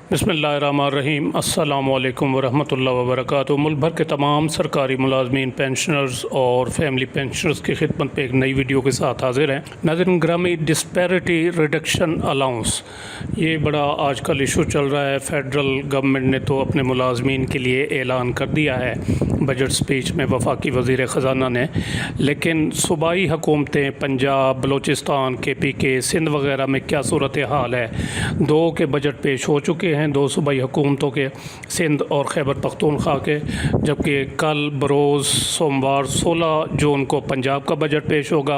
बिस्मिल्लाहिर्रहमानिर्रहीम। अस्सलामु अलैकुम वरहमतुल्लाहि वबरकातुहू। मुल्क भर के तमाम सरकारी मुलाजमीन, पेंशनर्स और फैमिली पेंशनर्स की खिदमत पे एक नई वीडियो के साथ हाजिर हैं। नाज़रीन ग्रामी, डिस्पैरिटी रिडक्शन अलाउंस ये बड़ा आजकल इशू चल रहा है। फ़ेडरल गवर्नमेंट ने तो अपने मुलाजमीन के लिए ऐलान कर दिया है बजट स्पीच में वफाकी वज़ीर ख़ज़ाना ने, लेकिन सूबाई हुकूमतें पंजाब, बलूचिस्तान, KPK, सिंध वगैरह में क्या सूरत हाल है। दो के बजट पेश हो चुके हैं, दो सूबाई हुकूमतों के, सिंध और खैबर पख्तूनख्वा के, जबकि कल बरोज़ सोमवार 16 जून को पंजाब का बजट पेश होगा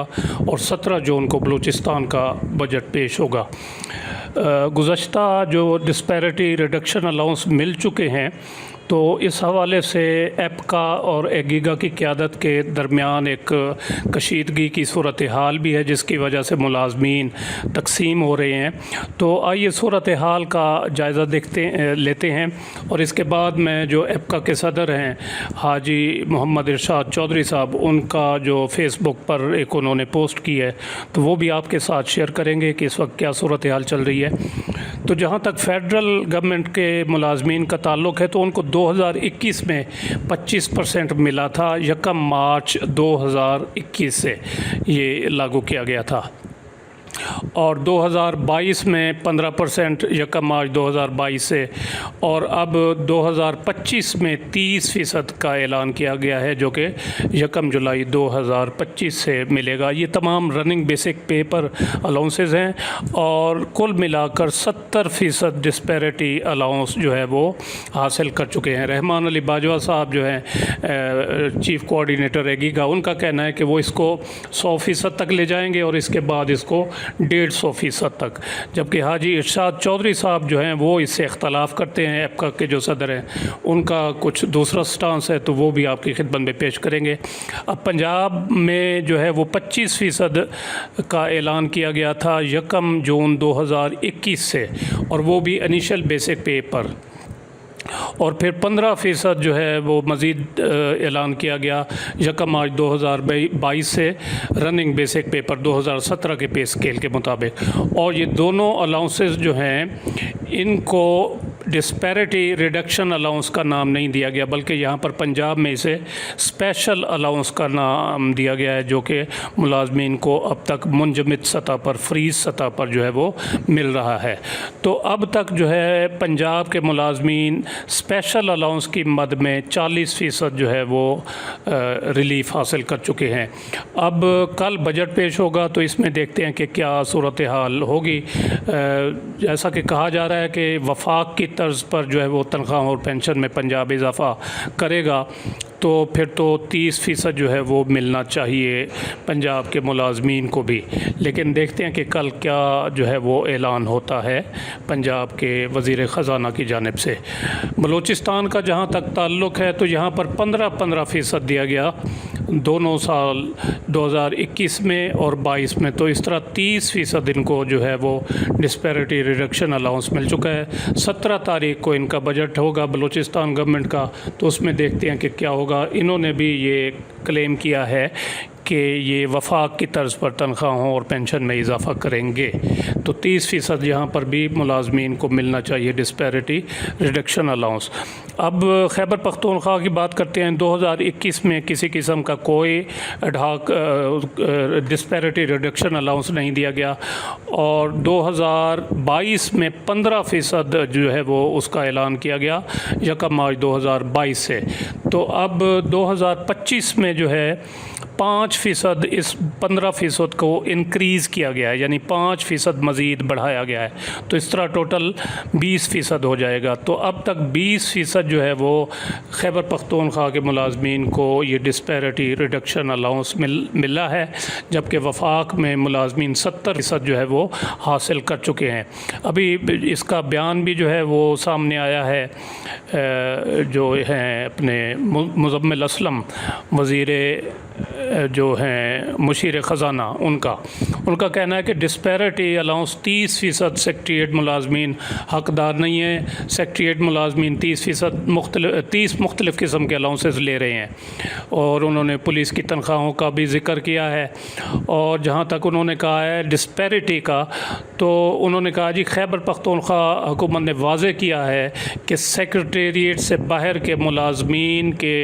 और 17 जून को बलूचिस्तान का बजट पेश होगा। गुज़श्ता जो डिस्पैरिटी रिडक्शन अलाउंस मिल चुके हैं, तो इस हवाले से एपका और एगीगा की क़यादत के दरमियान एक कशीदगी की सूरत हाल भी है, जिसकी वजह से मुलाजमीन तकसीम हो रहे हैं। तो आइए सूरत हाल का जायज़ा लेते हैं और इसके बाद में जो एपका के सदर हैं हाजी मोहम्मद इरशाद चौधरी साहब, उनका जो फ़ेसबुक पर एक उन्होंने पोस्ट की है, तो वो भी आपके साथ शेयर करेंगे कि इस वक्त क्या सूरत हाल चल रही है। तो जहाँ तक फ़ेडरल गवर्नमेंट के मुलाजमीन का ताल्लुक़ है, तो उनको 2021 में 25% मिला था। 1 मार्च 2021 से ये लागू किया गया था और 2022 में 15% 1 मार्च 2022 से, और अब 2025 में 30% का ऐलान किया गया है, जो कि 1 जुलाई 2025 से मिलेगा। ये तमाम रनिंग बेसिक पे पर अलाउंसेस हैं और कुल मिलाकर 70% डिस्पैरिटी अलाउंस जो है वो हासिल कर चुके हैं। रहमान अली बाजवा साहब जो हैं चीफ़ कोऑर्डिनेटर एगीगा, उनका कहना है कि वो इसको 100% तक ले जाएंगे और इसके बाद इसको 150% तक, जबकि हाजी इरशाद चौधरी साहब जो हैं वो इससे इख्तलाफ करते हैं। एपका के जो सदर हैं उनका कुछ दूसरा स्टांस है, तो वो भी आपकी खिदमत में पेश करेंगे। अब पंजाब में जो है वो 25% का ऐलान किया गया था 1 जून 2021 से, और वो भी इनिशियल बेसिक पे पर, और फिर 15% जो है वो मज़ीद ऐलान किया गया 1 मार्च 2022 से रनिंग बेसिक पे पर 2017 के पे स्केल के मुताबिक। और ये दोनों अलाउंसेस जो हैं इनको डिस्पैरिटी रिडक्शन अलाउंस का नाम नहीं दिया गया, बल्कि यहाँ पर पंजाब में इसे स्पेशल अलाउंस का नाम दिया गया है, जो कि मुलाजमीन को अब तक मुंजमद सतह पर, फ्रीज सतह पर जो है वो मिल रहा है। तो अब तक जो है पंजाब के मुलाजमीन स्पेशल अलाउंस की मद में 40% जो है वो रिलीफ़ हासिल कर चुके हैं। अब कल बजट पेश होगा, तो इसमें देखते हैं कि क्या सूरत हाल होगी। जैसा कि कहा जा रहा है कि वफाक की तर्ज पर जो है वो तनख्वाह और पेंशन में पंजाब इजाफ़ा करेगा, तो फिर तो 30% जो है वो मिलना चाहिए पंजाब के मुलाजमीन को भी। लेकिन देखते हैं कि कल क्या जो है वो ऐलान होता है पंजाब के वज़ीर ख़ज़ाना की जानिब से। बलूचिस्तान का जहाँ तक ताल्लुक़ है, तो यहाँ पर 15% दिया गया दोनों साल 2021 में और 22 में, तो इस तरह 30% इनको जो है वो डिस्पैरिटी रिडक्शन अलाउंस मिल चुका है। 17 तारीख को इनका बजट होगा बलूचिस्तान गवर्नमेंट का, तो उसमें देखते हैं कि क्या होगा। इन्होंने भी ये क्लेम किया है कि ये वफाक की तर्ज पर तनख्वाहों और पेंशन में इजाफ़ा करेंगे, तो 30% यहाँ पर भी मुलाजमीन को मिलना चाहिए डिस्पैरिटी रिडक्शन अलाउंस। अब खैबर पख्तूनख्वा की बात करते हैं। 2021 में किसी किस्म का कोई एडहॉक डिस्पैरिटी रिडक्शन अलाउंस नहीं दिया गया, और 2022 में 15% जो है वो उसका ऐलान किया गया 1 मार्च 2022 से। तो अब 2025 में जो है 5% इस 15% को इंक्रीज़ किया गया है, यानी 5% मज़ीद बढ़ाया गया है, तो इस तरह टोटल 20% हो जाएगा। तो अब तक 20% जो है वो खैबर पख्तूनख्वा के मुलाजमीन को ये डिस्पैरिटी रिडक्शन अलाउंस मिला है, जबकि वफाक में मुलाजमीन 70% जो है वो हासिल कर चुके हैं। अभी इसका बयान भी जो है वो सामने आया है, जो हैं अपने मुज़म्मिल असलम वज़ीर जो हैं मुशीर ख़ज़ाना उनका कहना है कि डिस्पैरिटी अलाउंस 30% सेक्रेटेरिएट मुलाजमीन हकदार नहीं है। सेक्रेटेरिएट मुलाजमीन 30 मुख्तलिफ़ किस्म के अलाउंसेस ले रहे हैं और उन्होंने पुलिस की तनख्वाहों का भी ज़िक्र किया है। और जहाँ तक उन्होंने कहा है डिस्पैरिटी का, तो उन्होंने कहा जी खैबर पख्तूनख्वा हुकूमत ने वाज़े किया है कि सेक्रेटेरिएट से बाहर के मुलाजमीन के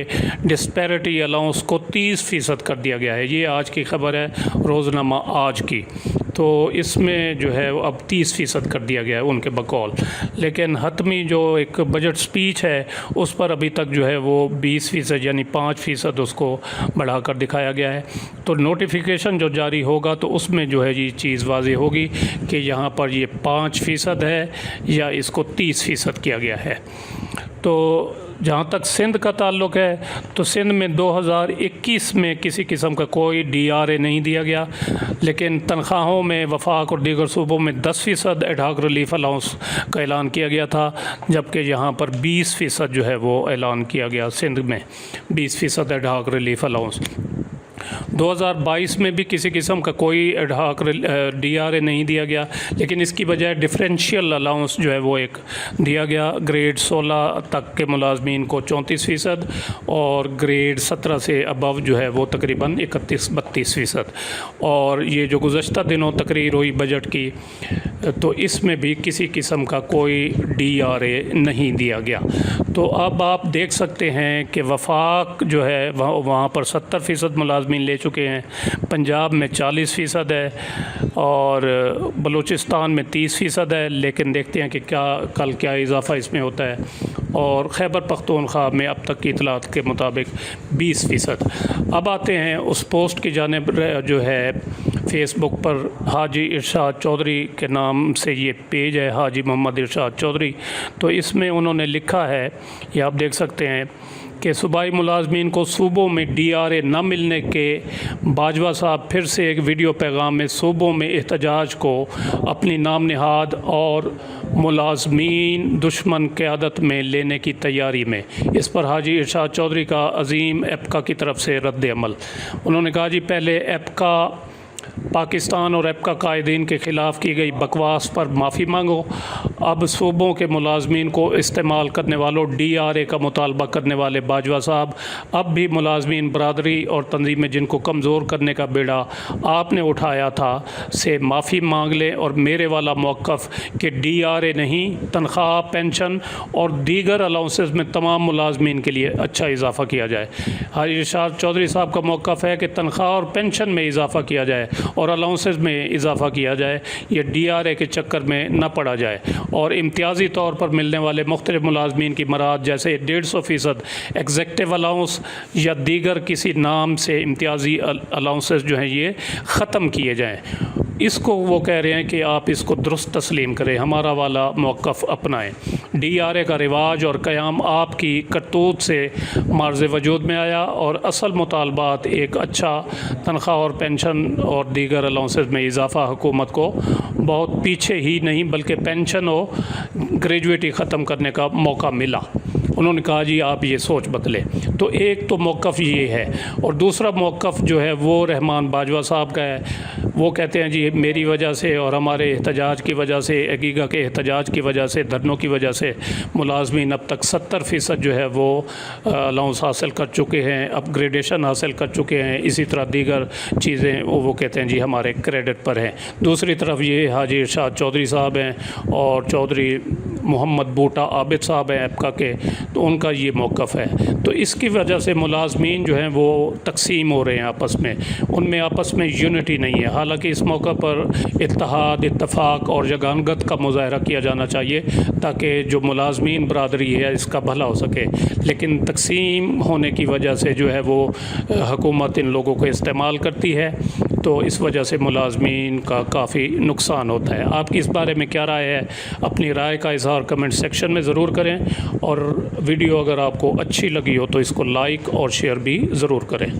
डिस्पैरिटी अलाउंस को 30% कर दिया गया है। ये आज की ख़बर है, रोज़नामा आज की। तो इसमें जो है अब 30% कर दिया गया है उनके बकौल। लेकिन हतमी जो एक बजट स्पीच है उस पर अभी तक जो है वो 20% यानी 5% उसको बढ़ाकर दिखाया गया है। तो नोटिफिकेशन जो जारी होगा तो उसमें जो है ये चीज़ वाज़ेह होगी कि यहाँ पर ये 5% है या इसको 30% किया गया है। तो जहाँ तक सिंध का ताल्लुक़ है तो सिंध में 2021 में किसी किस्म का कोई DRA नहीं दिया गया, लेकिन तनख्वाहों में वफाक और दीगर सूबों में 10% एडहॉक रिलीफ अलाउंस का ऐलान किया गया था, जबकि यहाँ पर 20% जो है वो ऐलान किया गया। सिंध में 20% एडहॉक रिलीफ अलाउंस। 2022 में भी किसी किस्म का कोई एडहॉक DRA नहीं दिया गया, लेकिन इसकी बजाय डिफरेंशियल अलाउंस जो है वो एक दिया गया। ग्रेड 16 तक के मुलाजमीन को 34% और ग्रेड 17 से अबव जो है वो तकरीबन 31-32%। और ये जो गुज़श्ता दिनों तकरीर हुई बजट की, तो इसमें भी किसी किस्म का कोई DRA नहीं दिया गया। तो अब आप देख सकते हैं कि वफाक जो है वहाँ पर 70% मुलाजमीन ले चुके हैं, पंजाब में 40% है और बलूचिस्तान में 30% है। लेकिन देखते हैं कि कल क्या इजाफ़ा इसमें होता है। और खैबर पख्तूनख्वा में अब तक की इतलात के मुताबिक 20%। अब आते हैं उस पोस्ट की जानिब जो है फ़ेसबुक पर हाजी इरशाद चौधरी के नाम से ये पेज है, हाजी मोहम्मद इरशाद चौधरी। तो इसमें उन्होंने लिखा है, ये आप देख सकते हैं कि सूबाई मुलाजमीन को सूबों में DRA न मिलने के बाजवा साहब फिर से एक वीडियो पैगाम में सूबों में एहतजाज को अपनी नाम नहाद और मुलाजमीन दुश्मन क़यादत में लेने की तैयारी में। इस पर हाजी इरशाद चौधरी का अजीम एप्का की तरफ से रद्द अमल। उन्होंने कहा जी पहले एप्का पाकिस्तान और एप्का कायदीन के ख़िलाफ़ की गई बकवास पर माफ़ी मांगो। अब सूबों के मुलाजमीन को इस्तेमाल करने वालों DRA का मुतालबा करने वाले बाजवा साहब अब भी मुलाजमीन बरादरी और तंजीमें जिनको कमज़ोर करने का बेड़ा आपने उठाया था से माफ़ी मांग लें और मेरे वाला मौक़िफ़ कि DRA नहीं, तनख्वाह, पेंशन और दीगर अलाउंसेस में तमाम मुलाजमीन के लिए अच्छा इजाफ़ा किया जाए। हाजी इरशाद चौधरी साहब का मौक़िफ़ है कि तनख्वाह और पेंशन में इजाफ़ा किया जाए और अलाउंसेस में इजाफ़ा किया जाए, ये DRA के चक्कर में न पड़ा जाए। और इम्तियाज़ी तौर पर मिलने वाले मुख्तलिफ़ मुलाजमीन की मराद जैसे 150% एग्जेक्टिव अलाउंस या दीगर किसी नाम से इम्तियाज़ी अलाउंसेस जो हैं ये ख़त्म किए जाएँ। इसको वो कह रहे हैं कि आप इसको दुरुस्त तस्लीम करें, हमारा वाला मौक़िफ़ अपनाएं। DRA का रिवाज और क़याम आपकी करतूत से मार्ज़ वजूद में आया और असल मुतालबात एक अच्छा तनख्वाह और पेंशन और दीगर अलाउंसेस में इजाफ़ा हुकूमत को बहुत पीछे ही नहीं बल्कि पेंशन और ग्रेजुएटी ख़त्म करने का मौका मिला। उन्होंने कहा जी आप ये सोच बदलें। तो एक तो मौक़िफ़ ये है और दूसरा मौक़िफ़ जो है वो रहमान बाजवा साहब का है। वो कहते हैं जी मेरी वजह से और हमारे एहतजाज की वजह से, अकीक़ा के एहतजाज की वजह से, धरनों की वजह से मुलाजमीन अब तक 70% जो है वो अलाउंस हासिल कर चुके हैं, अपग्रेडेशन हासिल कर चुके हैं। इसी तरह दीगर चीज़ें वो कहते हैं जी हमारे क्रेडिट पर हैं। दूसरी तरफ ये हाजी इरशाद चौधरी साहब हैं और चौधरी मोहम्मद बूटा आबिद साहब हैं एप्का के, तो उनका ये मौक़िफ़ है। तो इसकी वजह से मुलाजमीन जो हैं वो तकसीम हो रहे हैं आपस में, उनमें आपस में यूनिटी नहीं है। हालांकि इस मौका पर इत्तेहाद, इत्तफ़ाक़ और यगानगत का मुज़ाहरा किया जाना चाहिए ताकि जो मुलाजमीन बरादरी है इसका भला हो सके। लेकिन तकसीम होने की वजह से जो है वो हुकूमत इन लोगों को इस्तेमाल करती है, तो इस वजह से मुलाजमीन का काफ़ी नुकसान होता है। आपकी इस बारे में क्या राय है? अपनी राय का इज़हार कमेंट सेक्शन में ज़रूर करें और वीडियो अगर आपको अच्छी लगी हो तो इसको लाइक और शेयर भी ज़रूर करें।